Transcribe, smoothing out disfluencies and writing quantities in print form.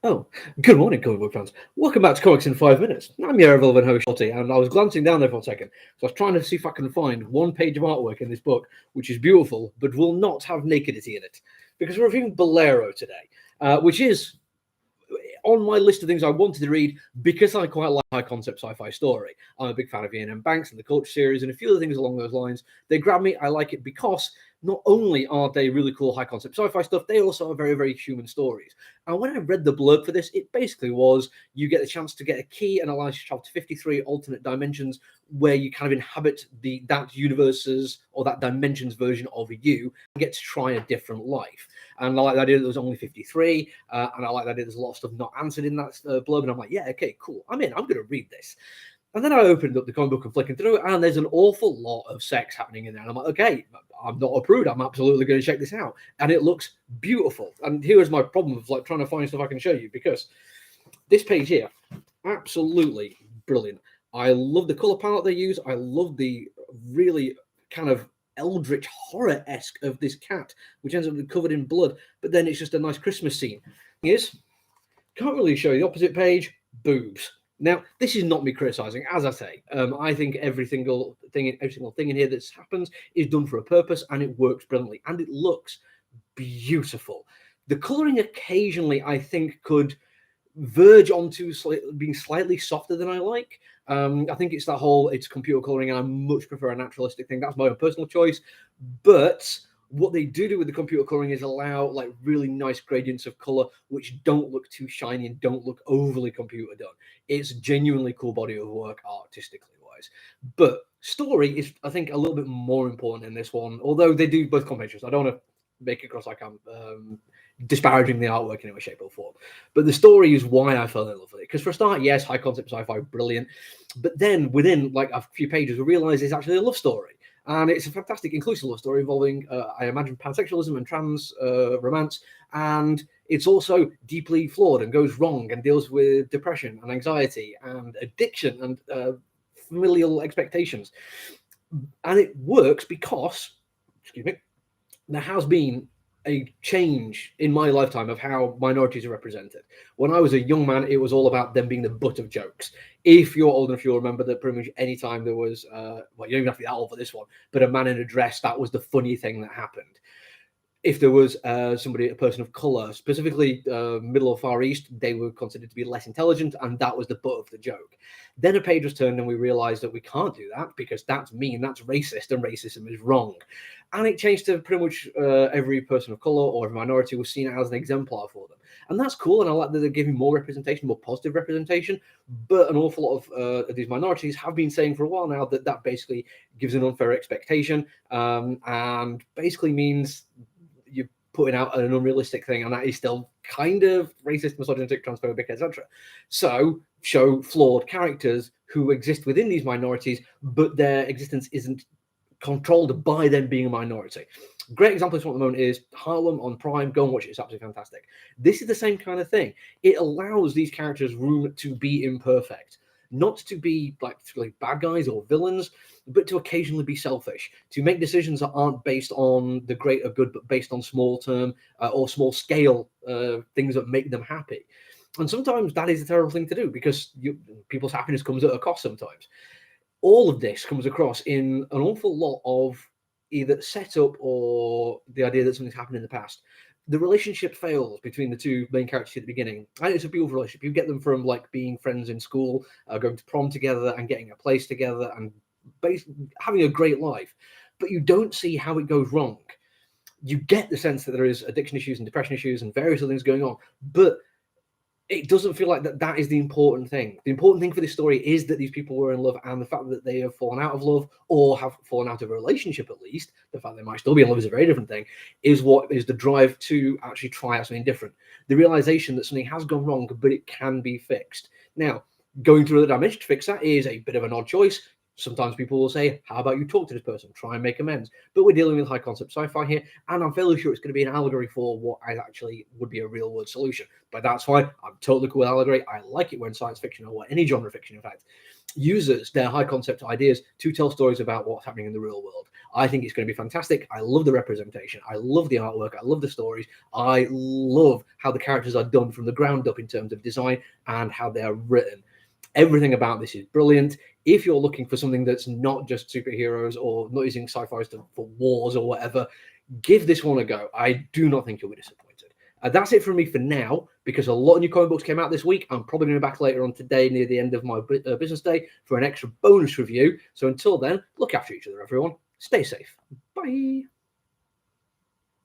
Oh, good morning, comic book fans. Welcome back to Comics in 5 Minutes. I'm your irrelevant host, Shotty, and I was glancing down there for a second. So I was trying to see if I can find one page of artwork in this book, which is beautiful, but will not have nudity in it. Because we're reviewing Bolero today, which is on my list of things I wanted to read because I quite like high concept sci-fi story. I'm a big fan of Ian M. Banks and the Culture series and a few other things along those lines. They grab me. I like it because not only are they really cool high concept sci-fi stuff, they also are very, very human stories. And when I read the blurb for this, it basically was you get the chance to get a key and allows you to travel to 53 alternate dimensions where you kind of inhabit that universe's or that dimension's version of you and get to try a different life. And I like the idea that there was only 53, and I like the idea there's a lot of stuff not answered in that blurb. And I'm like, yeah, okay, cool. I'm in. I'm going to read this. And then I opened up the comic book and flicking through, and there's an awful lot of sex happening in there. And I'm like, okay, I'm not a prude. I'm absolutely going to check this out. And it looks beautiful. And here's my problem of like trying to find stuff I can show you, because this page here, absolutely brilliant. I love the color palette they use. I love the really kind of eldritch horror-esque of this cat, which ends up covered in blood, but then it's just a nice Christmas scene. Yes, can't really show you the opposite page, boobs. Now, this is not me criticizing. As I say, I think every single thing in here that happens is done for a purpose, and it works brilliantly, and it looks beautiful. The coloring occasionally, I think, could verge onto being slightly softer than I like. I think it's that whole it's computer coloring, and I much prefer a naturalistic thing. That's my own personal choice. But what they do with the computer coloring is allow like really nice gradients of color, which don't look too shiny and don't look overly computer done. It's genuinely cool body of work artistically wise. But story is, I think, a little bit more important in this one, although they do both complementaries. I don't want to make it across like I'm disparaging the artwork in any way, shape, or form. But the story is why I fell in love with it. Because for a start, yes, high concept sci-fi, brilliant. But then within like a few pages, we realize it's actually a love story. And it's a fantastic inclusive love story involving, I imagine, pansexualism and trans romance. And it's also deeply flawed and goes wrong and deals with depression and anxiety and addiction and familial expectations. And it works because, excuse me, there has been a change in my lifetime of how minorities are represented. When I was a young man, it was all about them being the butt of jokes. If you're old enough, you'll remember that pretty much any time there was, well, you don't even have to be that old for this one, but a man in a dress, that was the funny thing that happened. If there was a person of color, specifically Middle or Far East, they were considered to be less intelligent, and that was the butt of the joke. Then a page was turned, and we realized that we can't do that because that's mean, that's racist, and racism is wrong. And it changed to pretty much every person of color or minority was seen as an exemplar for them. And that's cool, and I like that they're giving more representation, more positive representation. But an awful lot of these minorities have been saying for a while now that basically gives an unfair expectation and basically means you're putting out an unrealistic thing, and that is still kind of racist, misogynistic, transphobic, etc. So show flawed characters who exist within these minorities, but their existence isn't controlled by them being a minority. Great example of what at the moment is Harlem on Prime. Go and watch it. It's absolutely fantastic. This is the same kind of thing. It allows these characters room to be imperfect, not to be like bad guys or villains, but to occasionally be selfish, to make decisions that aren't based on the greater good, but based on small term or small scale things that make them happy. And sometimes that is a terrible thing to do because people's happiness comes at a cost sometimes. All of this comes across in an awful lot of either setup or the idea that something's happened in the past. The relationship fails between the two main characters at the beginning. And it's a beautiful relationship. You get them from like being friends in school, going to prom together and getting a place together and having a great life. But you don't see how it goes wrong. You get the sense that there is addiction issues and depression issues and various other things going on. But it doesn't feel like that is the important thing. The important thing for this story is that these people were in love, and the fact that they have fallen out of love or have fallen out of a relationship, at least, the fact they might still be in love is a very different thing, is what is the drive to actually try out something different. The realization that something has gone wrong, but it can be fixed. Now, going through the dimension to fix that is a bit of an odd choice. Sometimes people will say, how about you talk to this person, try and make amends? But we're dealing with high concept sci-fi here, and I'm fairly sure it's going to be an allegory for what actually would be a real world solution. But that's fine. I'm totally cool with allegory. I like it when science fiction, or any genre fiction, in fact, uses their high concept ideas to tell stories about what's happening in the real world. I think it's going to be fantastic. I love the representation. I love the artwork. I love the stories. I love how the characters are done from the ground up in terms of design and how they are written. Everything about this is brilliant. If you're looking for something that's not just superheroes or not using sci-fi for wars or whatever, give this one a go. I do not think you'll be disappointed. That's it from me for now, because a lot of new comic books came out this week. I'm probably going to be back later on today near the end of my business day for an extra bonus review. So until then, look after each other, everyone. Stay safe. Bye.